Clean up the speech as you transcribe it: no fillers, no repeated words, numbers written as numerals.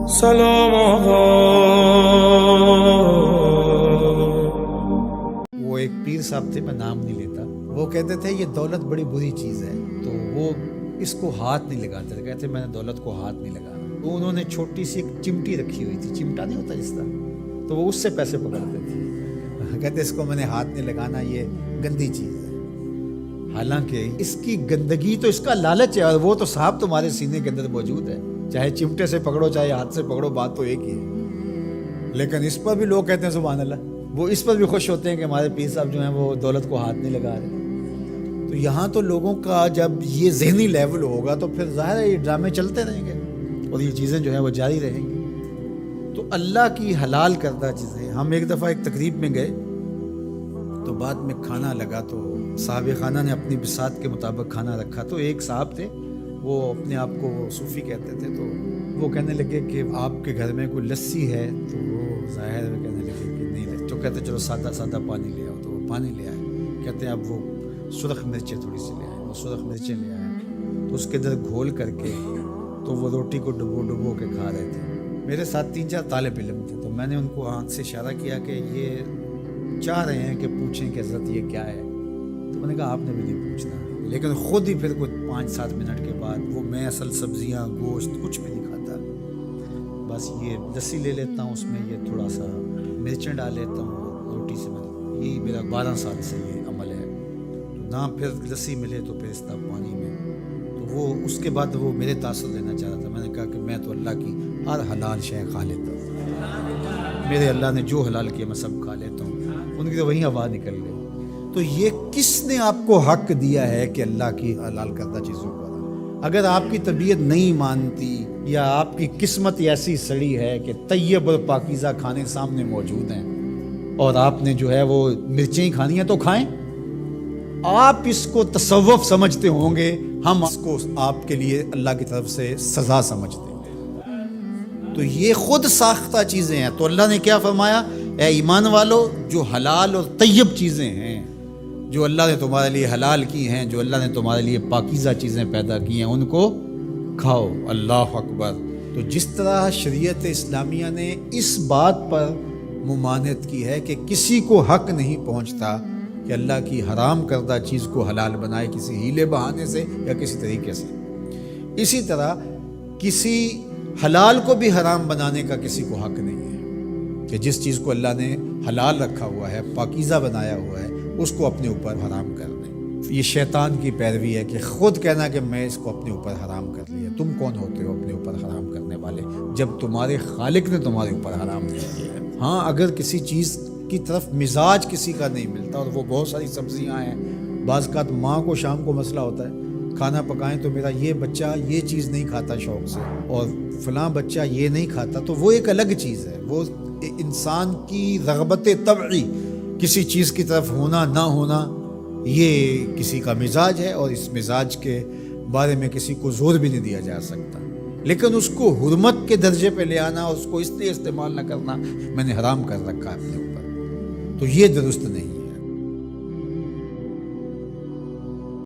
سلام آقا. وہ ایک پیر صاحب تھے، میں نام نہیں لیتا، وہ کہتے تھے یہ دولت بڑی بری چیز ہے، تو وہ اس کو ہاتھ نہیں لگاتے تھے، کہتے میں نے دولت کو ہاتھ نہیں لگانا. تو انہوں نے چھوٹی سی ایک چمٹی رکھی ہوئی تھی، چمٹا نہیں ہوتا جس طرح، تو وہ اس سے پیسے پکڑتے تھے. کہتے اس کو میں نے ہاتھ نہیں لگانا، یہ گندی چیز ہے. حالانکہ اس کی گندگی تو اس کا لالچ ہے، اور وہ تو صاحب تمہارے سینے کے اندر موجود ہے، چاہے چمٹے سے پکڑو چاہے ہاتھ سے پکڑو، بات تو ایک ہی ہے. لیکن اس پر بھی لوگ کہتے ہیں سبحان اللہ، وہ اس پر بھی خوش ہوتے ہیں کہ ہمارے پیر صاحب جو ہیں وہ دولت کو ہاتھ نہیں لگا رہے. تو یہاں تو لوگوں کا جب یہ ذہنی لیول ہوگا تو پھر ظاہر ہے یہ ڈرامے چلتے رہیں گے اور یہ چیزیں جو ہیں وہ جاری رہیں گی. تو اللہ کی حلال کردہ چیزیں. ہم ایک دفعہ ایک تقریب میں گئے تو بعد میں کھانا لگا، تو صاحب خانہ نے اپنی بساط کے مطابق کھانا رکھا. تو ایک صاحب تھے، وہ اپنے آپ کو صوفی کہتے تھے، تو وہ کہنے لگے کہ آپ کے گھر میں کوئی لسی ہے؟ تو وہ ظاہر میں کہنے لگے کہ نہیں ہے. تو کہتے چلو سادہ سادہ پانی لے آؤ. تو وہ پانی لے آئے. کہتے ہیں اب وہ سرخ مرچیں تھوڑی سی لے آئے. وہ سرخ مرچیں لے آئے تو اس کے اندر گھول کر کے تو وہ روٹی کو ڈبو کے کھا رہے تھے. میرے ساتھ 3-4 طالب علم تھے، تو میں نے ان کو آنکھ سے اشارہ کیا کہ یہ چاہ رہے ہیں کہ پوچھیں کہ حضرت یہ کیا ہے. تو میں نے کہا آپ نے بھی نہیں پوچھنا. لیکن خود ہی پھر کوئی 5-7 منٹ کے بعد وہ میں اصل سبزیاں گوشت کچھ بھی نہیں کھاتا، بس یہ لسی لے لیتا ہوں، اس میں یہ تھوڑا سا مرچیں ڈال لیتا ہوں روٹی سے. یہی میرا 12 سال سے یہ عمل ہے. تو نہ پھر لسی ملے تو پھر اس طرح پانی میں. تو وہ اس کے بعد وہ میرے تاثر لینا چاہ رہا تھا. میں نے کہا کہ میں تو اللہ کی ہر حلال شے کھا لیتا ہوں، میرے اللہ نے جو حلال کیا میں سب کھا لیتا ہوں. ان کی تو وہیں آواز نکل گئی. تو یہ کس نے آپ کو حق دیا ہے کہ اللہ کی حلال کردہ چیزوں پر؟ اگر آپ کی طبیعت نہیں مانتی یا آپ کی قسمت ایسی سڑی ہے کہ طیب اور پاکیزہ کھانے سامنے موجود ہیں اور آپ نے جو ہے وہ مرچیں ہی کھانی ہیں تو کھائیں. آپ اس کو تصوف سمجھتے ہوں گے، ہم اس کو آپ کے لیے اللہ کی طرف سے سزا سمجھتے ہیں. تو یہ خود ساختہ چیزیں ہیں. تو اللہ نے کیا فرمایا؟ اے ایمان والو، جو حلال اور طیب چیزیں ہیں، جو اللہ نے تمہارے لیے حلال کی ہیں، جو اللہ نے تمہارے لیے پاکیزہ چیزیں پیدا کی ہیں، ان کو کھاؤ. اللہ اکبر. تو جس طرح شریعت اسلامیہ نے اس بات پر ممانعت کی ہے کہ کسی کو حق نہیں پہنچتا کہ اللہ کی حرام کردہ چیز کو حلال بنائے کسی ہیلے بہانے سے یا کسی طریقے سے، اسی طرح کسی حلال کو بھی حرام بنانے کا کسی کو حق نہیں ہے کہ جس چیز کو اللہ نے حلال رکھا ہوا ہے، پاکیزہ بنایا ہوا ہے، اس کو اپنے اوپر حرام کر دیں. یہ شیطان کی پیروی ہے کہ خود کہنا کہ میں اس کو اپنے اوپر حرام کر لیا. تم کون ہوتے ہو اپنے اوپر حرام کرنے والے جب تمہارے خالق نے تمہارے اوپر حرام نہیں کیا ہے؟ ہاں، اگر کسی چیز کی طرف مزاج کسی کا نہیں ملتا، اور وہ بہت ساری سبزیاں ہیں، بعض اوقات ماں کو شام کو مسئلہ ہوتا ہے کھانا پکائیں تو میرا یہ بچہ یہ چیز نہیں کھاتا شوق سے اور فلاں بچہ یہ نہیں کھاتا، تو وہ ایک الگ چیز ہے. وہ انسان کی رغبت طبعی کسی چیز کی طرف ہونا نہ ہونا، یہ کسی کا مزاج ہے، اور اس مزاج کے بارے میں کسی کو زور بھی نہیں دیا جا سکتا. لیکن اس کو حرمت کے درجے پہ لے آنا، اس کو اس لیے استعمال نہ کرنا میں نے حرام کر رکھا ہے اپنے اوپر، تو یہ درست نہیں.